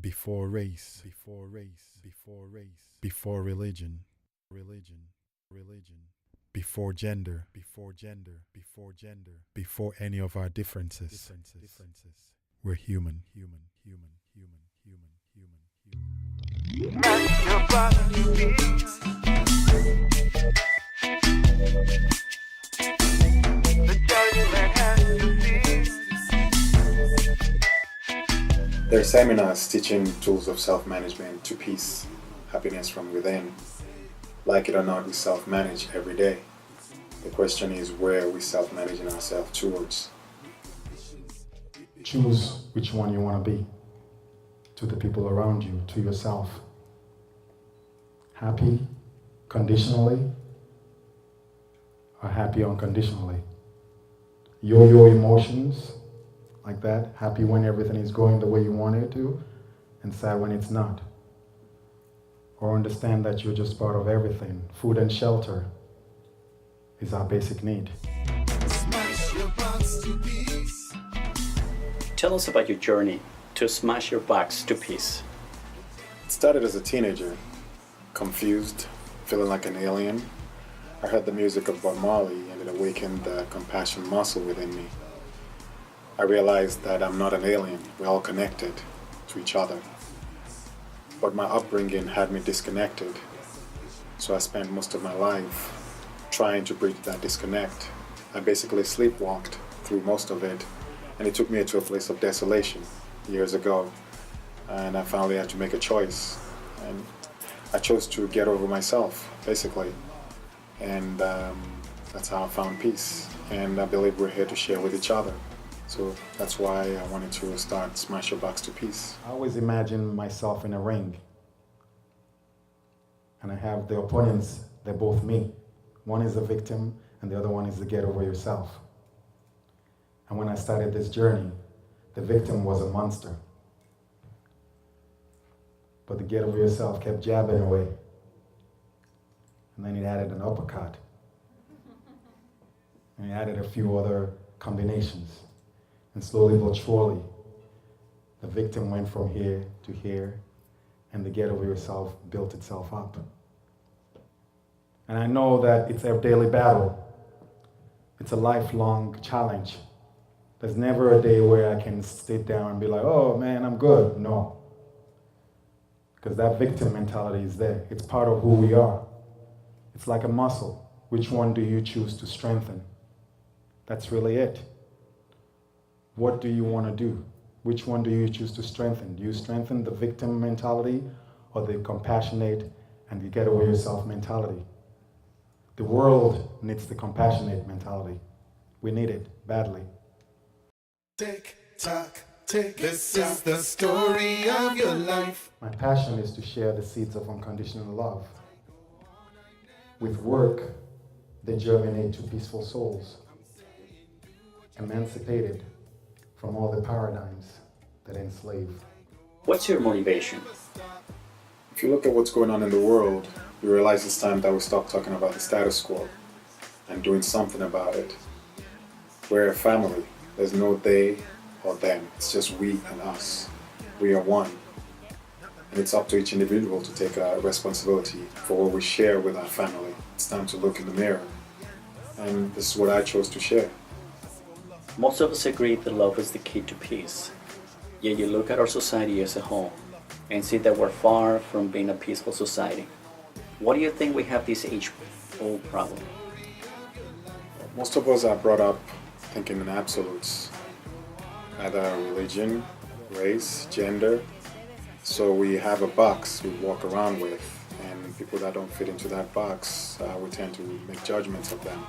before race, before religion, before gender, before any of our differences. We're human. There are seminars teaching tools of self-management to peace, happiness from within. Like it or not, we self-manage every day. The question is where we self-managing ourselves towards. Choose which one you want to be, to the people around you, to yourself. Happy conditionally or happy unconditionally. Your emotions like that, happy when everything is going the way you want it to, and sad when it's not. Or understand that you're just part of everything. Food and shelter is our basic need. Tell us about your journey to smash your box to peace. It started as a teenager, confused, feeling like an alien. I heard the music of Bob Marley and it awakened the compassion muscle within me. I realized that I'm not an alien, we're all connected to each other. But my upbringing had me disconnected, so I spent most of my life trying to bridge that disconnect. I basically sleepwalked through most of it, and it took me to a place of desolation years ago, and I finally had to make a choice. And I chose to get over myself, basically, and that's how I found peace. And I believe we're here to share with each other. So that's why I wanted to start Smash Your Box to Peace. I always imagine myself in a ring. And I have the opponents, they're both me. One is the victim and the other one is the get over yourself. And when I started this journey, the victim was a monster. But the get over yourself kept jabbing away. And then it added an uppercut. And it added a few other combinations. And slowly but surely, the victim went from here to here, and the get over yourself built itself up. And I know that it's a daily battle. It's a lifelong challenge. There's never a day where I can sit down and be like, oh man, I'm good. No. Because that victim mentality is there. It's part of who we are. It's like a muscle. Which one do you choose to strengthen? That's really it. What do you want to do? Which one do you choose to strengthen? Do you strengthen the victim mentality or the compassionate and the get over yourself mentality? The world needs the compassionate mentality. We need it badly. Tick tock, tick. This is the story of your life. My passion is to share the seeds of unconditional love. With work, they germinate to peaceful souls, emancipated from all the paradigms that enslave. What's your motivation? If you look at what's going on in the world, you realize it's time that we stop talking about the status quo and doing something about it. We're a family. There's no they or them. It's just we and us. We are one. And it's up to each individual to take responsibility for what we share with our family. It's time to look in the mirror. And this is what I chose to share. Most of us agree that love is the key to peace. Yet you look at our society as a whole and see that we're far from being a peaceful society. What do you think we have this age-old problem? Most of us are brought up thinking in absolutes, either religion, race, gender. So we have a box we walk around with, and people that don't fit into that box, we tend to make judgments of them.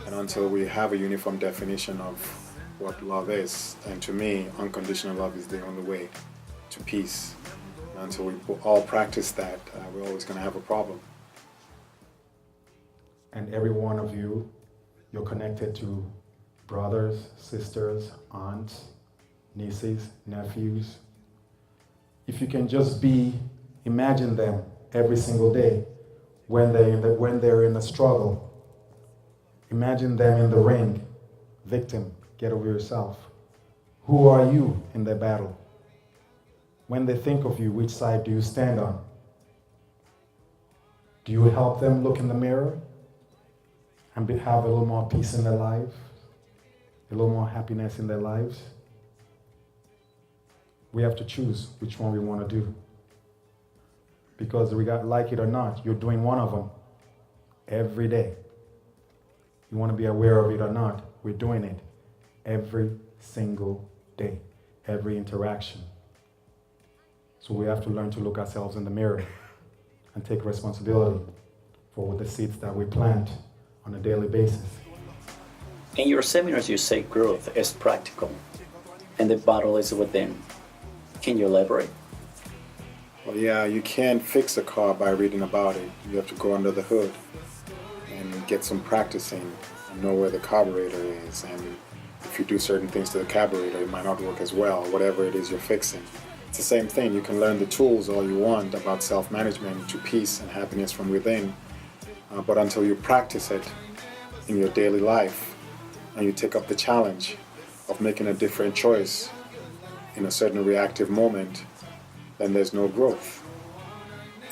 And until we have a uniform definition of what love is, and to me, unconditional love is the only way to peace. And until we all practice that, we're always going to have a problem. And every one of you, you're connected to brothers, sisters, aunts, nieces, nephews. If you can just imagine them every single day when they're in a struggle. Imagine them in the ring, victim, get over yourself. Who are you in the battle? When they think of you, which side do you stand on? Do you help them look in the mirror and have a little more peace in their life, a little more happiness in their lives? We have to choose which one we want to do. Because like it or not, you're doing one of them every day. You want to be aware of it or not, we're doing it every single day, every interaction. So we have to learn to look ourselves in the mirror and take responsibility for the seeds that we plant on a daily basis. In your seminars, you say growth is practical and the battle is within. Can you elaborate? Well, yeah, you can't fix a car by reading about it. You have to go under the hood and get some practicing and know where the carburetor is. And if you do certain things to the carburetor, it might not work as well, whatever it is you're fixing. It's the same thing. You can learn the tools all you want about self-management to peace and happiness from within. But until you practice it in your daily life and you take up the challenge of making a different choice in a certain reactive moment, then there's no growth.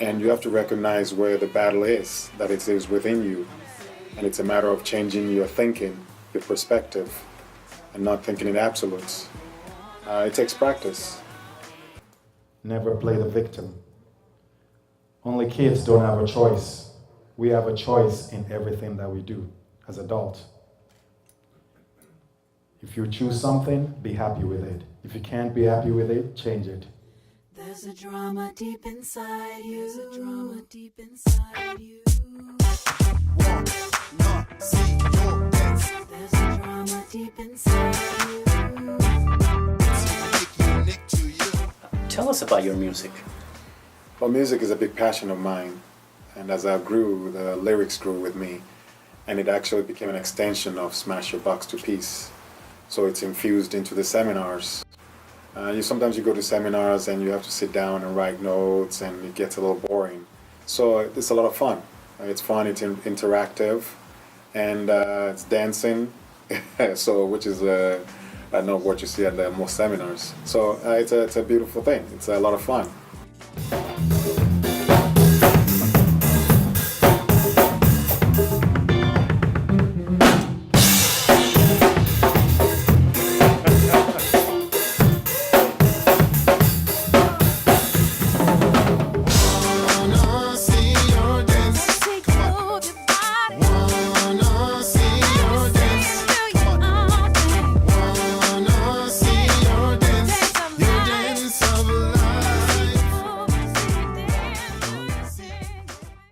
And you have to recognize where the battle is, that it is within you. And it's a matter of changing your thinking, your perspective, and not thinking in absolutes. It takes practice. Never play the victim. Only kids don't have a choice. We have a choice in everything that we do as adults. If you choose something, be happy with it. If you can't be happy with it, change it. There's a drama deep inside you. There's a drama deep inside you. Walk, not see your dance. There's a drama deep inside you. It's unique to you. Tell us about your music. Well, music is a big passion of mine. And as I grew, the lyrics grew with me. And it actually became an extension of Smash Your Box to Peace. So it's infused into the seminars. Sometimes you go to seminars and you have to sit down and write notes and it gets a little boring. So it's a lot of fun. It's fun, it's interactive, and it's dancing, so which is I know what you see at most seminars. So it's a beautiful thing. It's a lot of fun.